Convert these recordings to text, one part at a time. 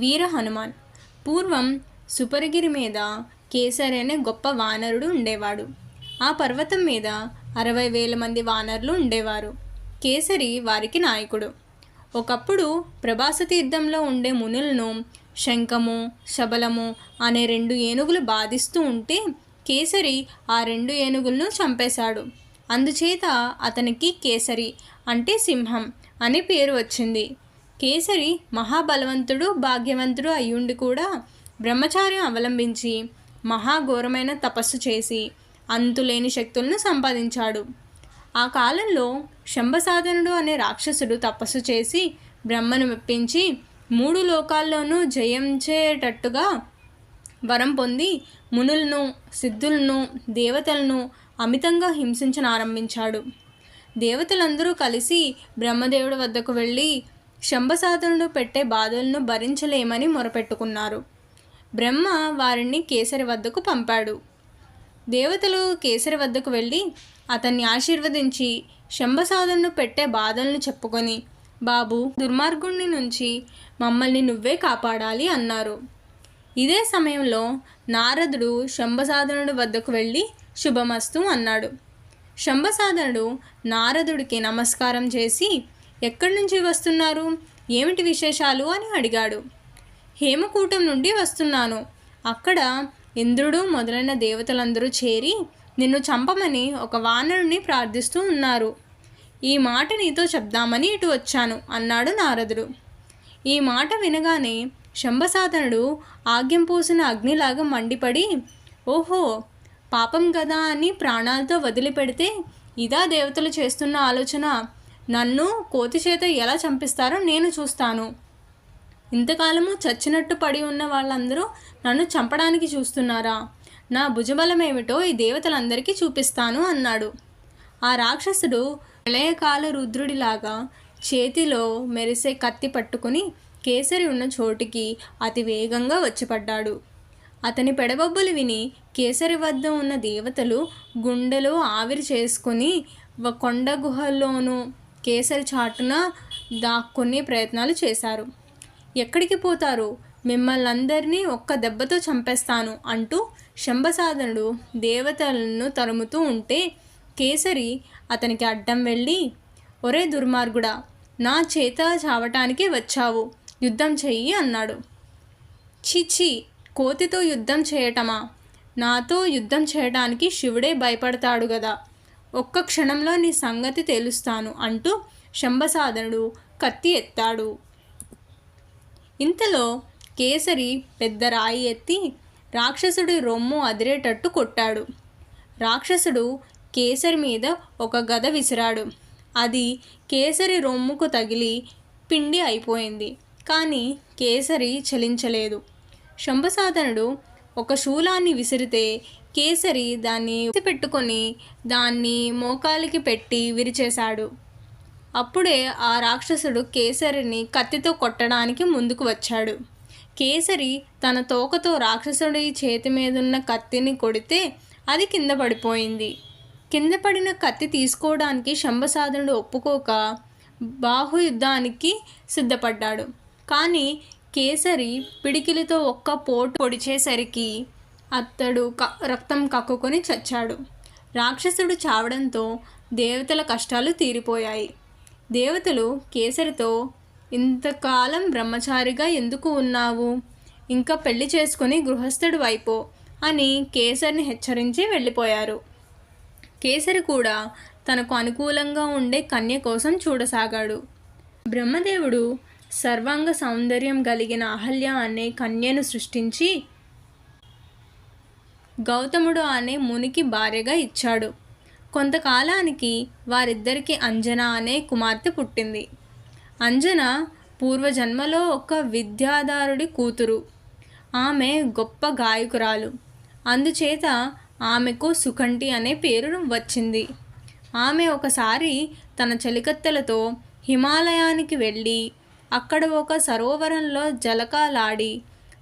వీర హనుమాన్. పూర్వం సుపరిగిరి మీద కేసరి అనే గొప్ప వానరుడు ఉండేవాడు. ఆ పర్వతం మీద 60,000 మంది వానరులు ఉండేవారు. కేసరి వారికి నాయకుడు. ఒకప్పుడు ప్రభాస తీర్థంలో ఉండే మునులను శంఖము, శబలము అనే 2 ఏనుగులు బాధిస్తూ ఉంటే కేసరి ఆ 2 ఏనుగులను చంపేశాడు. అందుచేత అతనికి కేసరి అంటే సింహం అనే పేరు వచ్చింది. కేసరి మహాబలవంతుడు, భాగ్యవంతుడు అయ్యుండి కూడా బ్రహ్మచార్యం అవలంబించి మహాఘోరమైన తపస్సు చేసి అంతులేని శక్తులను సంపాదించాడు. ఆ కాలంలో శంభసాధనుడు అనే రాక్షసుడు తపస్సు చేసి బ్రహ్మను మెప్పించి 3 లోకాల్లోనూ జయించేటట్టుగా వరం పొంది మునులను, సిద్ధులను, దేవతలను అమితంగా హింసించనారంభించాడు. దేవతలందరూ కలిసి బ్రహ్మదేవుడి వద్దకు వెళ్ళి శంభసాధనుడు పెట్టే బాధలను భరించలేమని మొరపెట్టుకున్నారు. బ్రహ్మ వారిని కేసరి వద్దకు పంపాడు. దేవతలు కేసరి వద్దకు వెళ్ళి అతన్ని ఆశీర్వదించి శంభసాధనుడు పెట్టే బాధలను చెప్పుకొని, బాబు, దుర్మార్గుని నుంచి మమ్మల్ని నువ్వే కాపాడాలి అన్నారు. ఇదే సమయంలో నారదుడు శంభసాధనుడి వద్దకు వెళ్ళి శుభమస్తు అన్నాడు. శంభసాధనుడు నారదుడికి నమస్కారం చేసి, ఎక్కడి నుంచి వస్తున్నారు, ఏమిటి విశేషాలు అని అడిగాడు. హేమకూటం నుండి వస్తున్నాను. అక్కడ ఇంద్రుడు మొదలైన దేవతలందరూ చేరి నిన్ను చంపమని ఒక వానరుని ప్రార్థిస్తూ ఉన్నారు. ఈ మాట నీతో చెప్దామని ఇటు వచ్చాను అన్నాడు నారదుడు. ఈ మాట వినగానే శంభసాధనుడు ఆగ్యం పోసిన అగ్నిలాగా మండిపడి, ఓహో, పాపం కదా అని ప్రాణాలతో వదిలిపెడితే ఇదా దేవతలు చేస్తున్న ఆలోచన? నన్ను కోతి చేత ఎలా చంపిస్తారో నేను చూస్తాను. ఇంతకాలము చచ్చినట్టు పడి ఉన్న వాళ్ళందరూ నన్ను చంపడానికి చూస్తున్నారా? నా భుజబలమేమిటో ఈ దేవతలందరికీ చూపిస్తాను అన్నాడు. ఆ రాక్షసుడు ప్రళయకాల రుద్రుడిలాగా చేతిలో మెరిసే కత్తి పట్టుకుని కేసరి ఉన్న చోటికి అతి వేగంగా వచ్చిపడ్డాడు. అతని పెడబొబ్బలు విని కేసరి వద్ద ఉన్న దేవతలు గుండెలో ఆవిరి చేసుకుని కొండ గుహల్లోనూ కేసరి చాటున దాక్కునే ప్రయత్నాలు చేశారు. ఎక్కడికి పోతారు, మిమ్మల్ని అందరినీ ఒక్క దెబ్బతో చంపేస్తాను అంటూ శంభసాధనుడు దేవతలను తరుముతూ ఉంటే కేసరి అతనికి అడ్డం వెళ్ళి, ఒరే దుర్మార్గుడా, నా చేత చావటానికి వచ్చావు, యుద్ధం చెయ్యి అన్నాడు. చిచి, కోతితో యుద్ధం చేయటమా? నాతో యుద్ధం చేయడానికి శివుడే భయపడతాడు గదా, ఒక్క క్షణంలో నీ సంగతి తెలుస్తాను అంటూ శంభసాధనుడు కత్తి ఎత్తాడు. ఇంతలో కేసరి పెద్ద రాయి ఎత్తి రాక్షసుడి రొమ్ము అదిరేటట్టు కొట్టాడు. రాక్షసుడు కేసరి మీద ఒక గద విసిరాడు. అది కేసరి రొమ్ముకు తగిలి పిండి అయిపోయింది. కానీ కేసరి చలించలేదు. శంభసాధనుడు ఒక శూలాన్ని విసిరితే కేసరి దాన్ని పెట్టుకొని దాన్ని మోకాలికి పెట్టి విరిచేశాడు. అప్పుడే ఆ రాక్షసుడు కేసరిని కత్తితో కొట్టడానికి ముందుకు వచ్చాడు. కేసరి తన తోకతో రాక్షసుడి చేతి మీదున్న కత్తిని కొడితే అది కింద పడిపోయింది. కింద పడిన కత్తి తీసుకోవడానికి శంభసాధనుడు ఒప్పుకోక బాహుయుద్ధానికి సిద్ధపడ్డాడు. కానీ కేసరి పిడికిలితో ఒక్క పోటు పొడిచేసరికి అతడు రక్తం కక్కుకొని చచ్చాడు. రాక్షసుడు చావడంతో దేవతల కష్టాలు తీరిపోయాయి. దేవతలు కేసరితో, ఇంతకాలం బ్రహ్మచారిగా ఎందుకు ఉన్నావు, ఇంకా పెళ్లి చేసుకుని గృహస్థుడు వైపో అని కేసరిని హెచ్చరించి వెళ్ళిపోయారు. కేసరి కూడా తనకు అనుకూలంగా ఉండే కన్య కోసం చూడసాగాడు. బ్రహ్మదేవుడు సర్వాంగ సౌందర్యం కలిగిన అహల్య అనే కన్యను సృష్టించి గౌతముడు అనే మునికి భార్యగా ఇచ్చాడు. కొంతకాలానికి వారిద్దరికి అంజన అనే కుమార్తె పుట్టింది. అంజన పూర్వజన్మలో ఒక విద్యాధారుడి కూతురు. ఆమె గొప్ప గాయకురాలు. అందుచేత ఆమెకు సుకంఠి అనే పేరు వచ్చింది. ఆమె ఒకసారి తన చెలికత్తెలతో హిమాలయానికి వెళ్ళి అక్కడ ఒక సరోవరంలో జలకాలాడి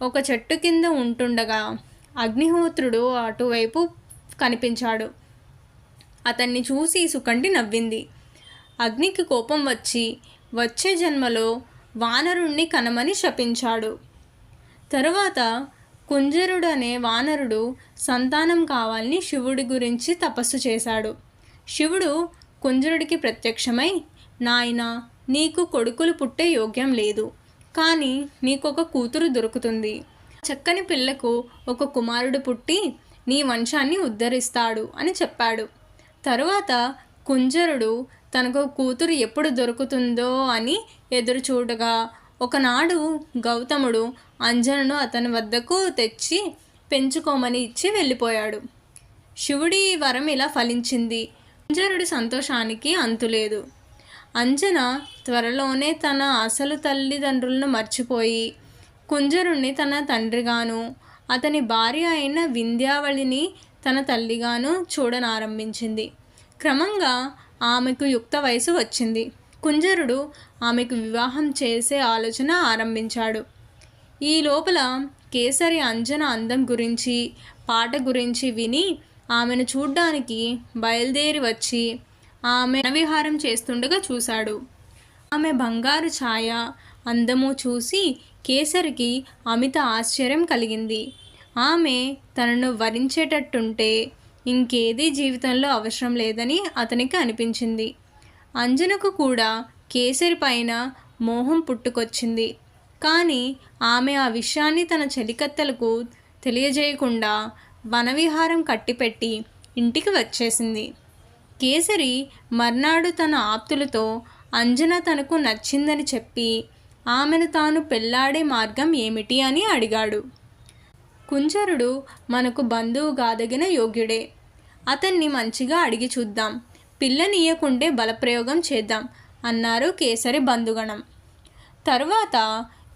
ఒక చెట్టు కింద ఉంటుండగా అగ్నిహోత్రుడు అటువైపు కనిపించాడు. అతన్ని చూసి సుకంఠి నవ్వింది. అగ్నికి కోపం వచ్చి వచ్చే జన్మలో వానరుణ్ణి కనమని శపించాడు. తరువాత కుంజరుడు అనే వానరుడు సంతానం కావాలని శివుడి గురించి తపస్సు చేశాడు. శివుడు కుంజరుడికి ప్రత్యక్షమై, నాయనా, నీకు కొడుకులు పుట్టే యోగ్యం లేదు, కానీ నీకొక కూతురు దొరుకుతుంది. చక్కని పిల్లకు ఒక కుమారుడు పుట్టి నీ వంశాన్ని ఉద్ధరిస్తాడు అని చెప్పాడు. తరువాత కుంజరుడు తనకు కూతురు ఎప్పుడు దొరుకుతుందో అని ఎదురుచూడగా ఒకనాడు గౌతముడు అంజనను అతని వద్దకు తెచ్చి పెంచుకోమని ఇచ్చి వెళ్ళిపోయాడు. శివుడి వరం ఇలా ఫలించింది. కుంజరుడి సంతోషానికి అంతులేదు. అంజన త్వరలోనే తన అసలు తల్లిదండ్రులను మర్చిపోయి కుంజరుణ్ణి తన తండ్రిగాను, అతని భార్య అయిన వింధ్యావళిని తన తల్లిగాను చూడనారంభించింది. క్రమంగా ఆమెకు యుక్త వయసు వచ్చింది. కుంజరుడు ఆమెకు వివాహం చేసే ఆలోచన ఆరంభించాడు. ఈ లోపల కేసరి అంజన అందం గురించి, పాట గురించి విని ఆమెను చూడ్డానికి బయలుదేరి వచ్చి ఆమె విహారం చేస్తుండగా చూశాడు. ఆమె బంగారు ఛాయ, అందము చూసి కేసరికి అమిత ఆశ్చర్యం కలిగింది. ఆమె తనను వరించేటట్టుంటే ఇంకేదీ జీవితంలో అవసరం లేదని అతనికి అనిపించింది. అంజనకు కూడా కేసరి పైన మోహం పుట్టుకొచ్చింది. కానీ ఆమె ఆ విషయాన్ని తన చెలికత్తెలకు తెలియజేయకుండా వనవిహారం కట్టిపెట్టి ఇంటికి వచ్చేసింది. కేసరి మర్నాడు తన ఆప్తులతో అంజన తనకు నచ్చిందని చెప్పి ఆమెను తాను పెళ్లాడే మార్గం ఏమిటి అని అడిగాడు. కుంజరుడు మనకు బంధువు గాదగిన యోగ్యుడే, అతన్ని మంచిగా అడిగి చూద్దాం, పిల్లనియ్యకుండే బలప్రయోగం చేద్దాం అన్నారు కేసరి బంధుగణం. తరువాత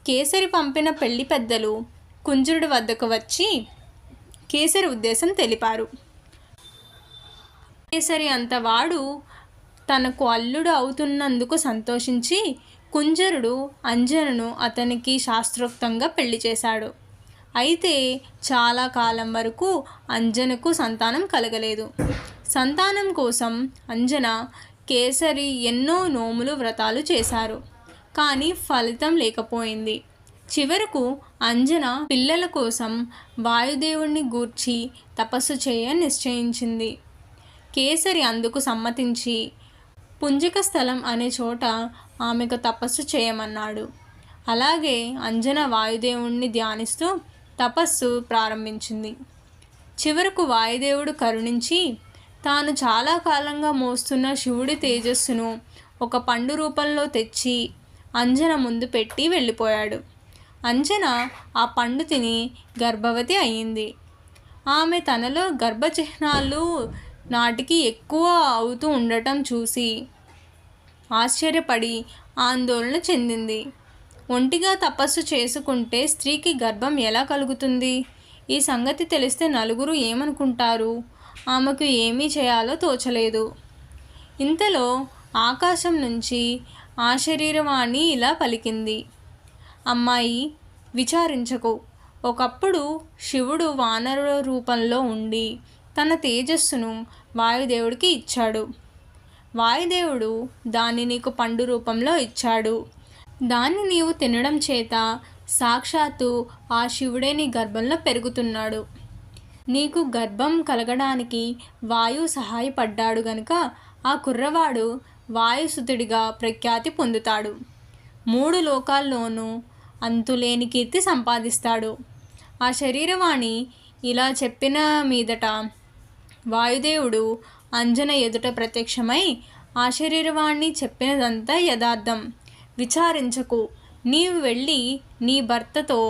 కేసరి పంపిన పెళ్లి పెద్దలు కుంజరుడి వద్దకు వచ్చి కేసరి ఉద్దేశం తెలిపారు. కేసరి అంతవాడు తనకు అల్లుడు అవుతున్నందుకు సంతోషించి కుంజరుడు అంజనను అతనికి శాస్త్రోక్తంగా పెళ్లి చేశాడు. అయితే చాలా కాలం వరకు అంజనకు సంతానం కలగలేదు. సంతానం కోసం అంజన, కేసరి ఎన్నో నోములు వ్రతాలు చేశారు, కానీ ఫలితం లేకపోయింది. చివరకు అంజన పిల్లల కోసం వాయుదేవుణ్ణి గూర్చి తపస్సు చేయ నిశ్చయించింది. కేసరి అందుకు సమ్మతించి పుంజిక స్థలం అనే చోట ఆమెకు తపస్సు చేయమన్నాడు. అలాగే అంజన వాయుదేవుణ్ణి ధ్యానిస్తూ తపస్సు ప్రారంభించింది. చివరకు వాయుదేవుడు కరుణించి తాను చాలా కాలంగా మోస్తున్న శివుడి తేజస్సును ఒక పండు రూపంలో తెచ్చి అంజన ముందు పెట్టి వెళ్ళిపోయాడు. అంజన ఆ పండు తిని గర్భవతి అయింది. ఆమె తనలో గర్భచిహ్నాలు నాటికి ఎక్కువ అవుతూ ఉండటం చూసి ఆశ్చర్యపడి ఆందోళన చెందింది. ఒంటిగా తపస్సు చేసుకుంటే స్త్రీకి గర్భం ఎలా కలుగుతుంది? ఈ సంగతి తెలిస్తే నలుగురు ఏమనుకుంటారు? ఆమెకు ఏమీ చేయాలో తోచలేదు. ఇంతలో ఆకాశం నుంచి ఆ శరీరవాణి ఇలా పలికింది, అమ్మాయి, విచారించకు. ఒకప్పుడు శివుడు వానర రూపంలో ఉండి తన తేజస్సును వాయుదేవుడికి ఇచ్చాడు. వాయుదేవుడు దాన్ని నీకు పండు రూపంలో ఇచ్చాడు. దాన్ని నీవు తినడం చేత సాక్షాత్తు ఆ శివుడే నీ గర్భంలో పెరుగుతున్నాడు. నీకు గర్భం కలగడానికి వాయువు సహాయపడ్డాడు గనుక ఆ కుర్రవాడు వాయుసుతుడిగా ప్రఖ్యాతి పొందుతాడు. 3 లోకాల్లోనూ అంతులేని కీర్తి సంపాదిస్తాడు. ఆ శరీరవాణి ఇలా చెప్పిన మీదట వాయుదేవుడు అంజన ఎదుట ప్రత్యక్షమై ఆ శరీరవాణి చెప్పినదంతా యథార్థం, విచారించకు, నీవు వెళ్ళి నీ భర్తతో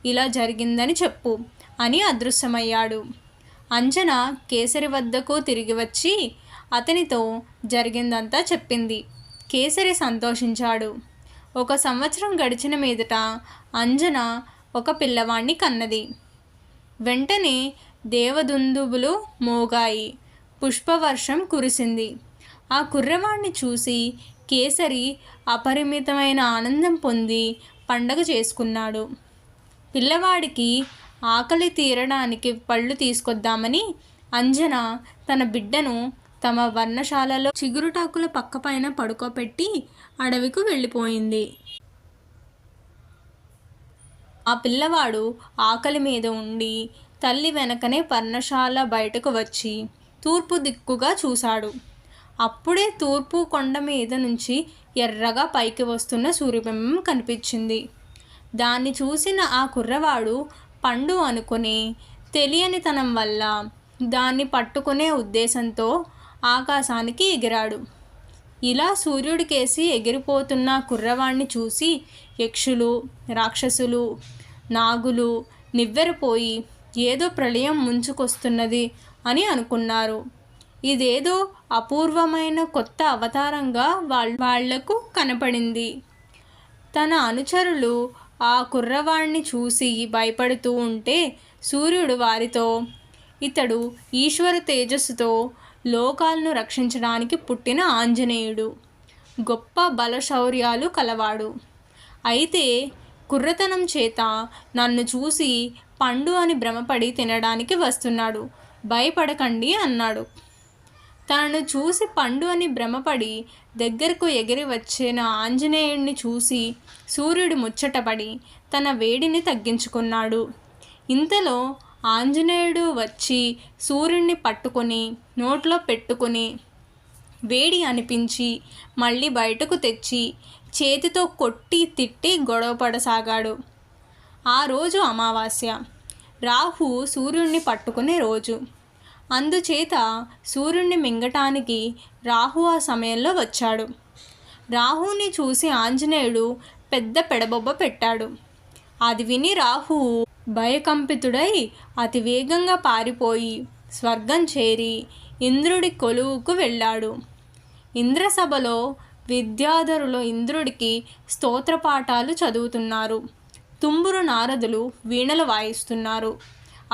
ఇలా జరిగిందని చెప్పు అని అదృశ్యమయ్యాడు. అంజన కేసరి వద్దకు తిరిగి వచ్చి అతనితో జరిగిందంతా చెప్పింది. కేసరి సంతోషించాడు. 1 సంవత్సరం గడిచిన మీదట అంజన ఒక పిల్లవాణ్ణి కన్నది. వెంటనే దేవదుందుబులు మోగాయి, పుష్పవర్షం కురిసింది. ఆ కుర్రవాణ్ణి చూసి కేసరి అపరిమితమైన ఆనందం పొంది పండగ చేసుకున్నాడు. పిల్లవాడికి ఆకలి తీరడానికి పళ్ళు తీసుకొద్దామని అంజన తన బిడ్డను తమ వర్ణశాలలో చిగురుటాకుల పక్కపైన పడుకోపెట్టి అడవికి వెళ్ళిపోయింది. ఆ పిల్లవాడు ఆకలి మీద ఉండి తల్లి వెనకనే పర్ణశాల బయటకు వచ్చి తూర్పు దిక్కుగా చూశాడు. అప్పుడే తూర్పు కొండ మీద నుంచి ఎర్రగా పైకి వస్తున్న సూర్యబింబం కనిపించింది. దాన్ని చూసిన ఆ కుర్రవాడు పండు అనుకుని తెలియనితనం వల్ల దాన్ని పట్టుకునే ఉద్దేశంతో ఆకాశానికి ఎగిరాడు. ఇలా సూర్యుడికేసి ఎగిరిపోతున్న కుర్రవాణ్ణి చూసి యక్షులు, రాక్షసులు, నాగులు నివ్వెరపోయి ఏదో ప్రళయం ముంచుకొస్తున్నది అని అనుకున్నారు. ఇదేదో అపూర్వమైన కొత్త అవతారంగా వాళ్లకు కనపడింది. తన అనుచరులు ఆ కుర్రవాణ్ణి చూసి భయపడుతూ ఉంటే సూర్యుడు వారితో, ఇతడు ఈశ్వర తేజస్సుతో లోకాలను రక్షించడానికి పుట్టిన ఆంజనేయుడు, గొప్ప బలశౌర్యాలు కలవాడు. అయితే కుర్రతనం చేత నన్ను చూసి పండు అని భ్రమపడి తినడానికి వస్తున్నాడు, భయపడకండి అన్నాడు. తనను చూసి పండు అని భ్రమపడి దగ్గరకు ఎగిరి వచ్చిన ఆంజనేయుడిని చూసి సూర్యుడు ముచ్చటపడి తన వేడిని తగ్గించుకున్నాడు. ఇంతలో ఆంజనేయుడు వచ్చి సూర్యుడిని పట్టుకొని నోట్లో పెట్టుకుని వేడి అనిపించి మళ్ళీ బయటకు తెచ్చి చేతితో కొట్టి తిట్టి గొడవపడసాగాడు. ఆ రోజు అమావాస్య, రాహు సూర్యుడిని పట్టుకునే రోజు. అందుచేత సూర్యుడిని మింగటానికి రాహు ఆ సమయంలో వచ్చాడు. రాహుని చూసి ఆంజనేయుడు పెద్ద పెడబొబ్బ పెట్టాడు. అది విని రాహువు భయకంపితుడై అతి వేగంగా పారిపోయి స్వర్గం చేరి ఇంద్రుడి కొలువుకు వెళ్ళాడు. ఇంద్రసభలో విద్యాధరులు ఇంద్రుడికి స్తోత్రపాఠాలు చదువుతున్నారు. తుంబురు నారదులు వీణలు వాయిస్తున్నారు.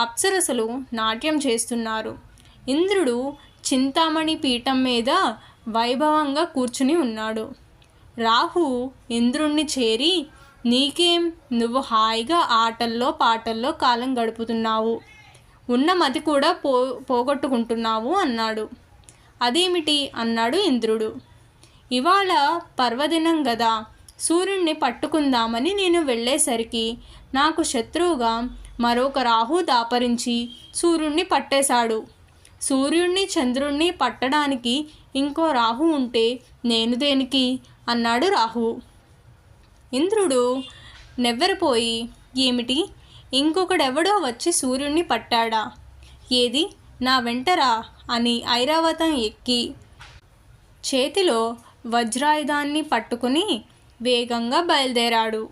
అప్సరసలు నాట్యం చేస్తున్నారు. ఇంద్రుడు చింతామణి పీఠం మీద వైభవంగా కూర్చుని ఉన్నాడు. రాహు ఇంద్రుణ్ణి చేరి, నీకేం, నువ్వు హాయిగా ఆటల్లో పాటల్లో కాలం గడుపుతున్నావు, ఉన్న మతి కూడా పోగొట్టుకుంటున్నావు అన్నాడు. అదేమిటి అన్నాడు ఇంద్రుడు. ఇవాళ పర్వదినం గదా, సూర్యుడిని పట్టుకుందామని నేను వెళ్ళేసరికి నాకు శత్రువుగా మరొక రాహు దాపరించి సూర్యుడిని పట్టేశాడు. సూర్యుడిని చంద్రుణ్ణి పట్టడానికి ఇంకో రాహు ఉంటే నేను దేనికి అన్నాడు రాహు. ఇంద్రుడు నెవ్వెరపోయి, ఏమిటి, ఇంకొకడెవడో వచ్చి సూర్యుడిని పట్టాడా, ఏది నా వెంటరా అని ఐరావతం ఎక్కి చేతిలో వజ్రాయుధాన్ని పట్టుకుని వేగంగా బయలుదేరాడు.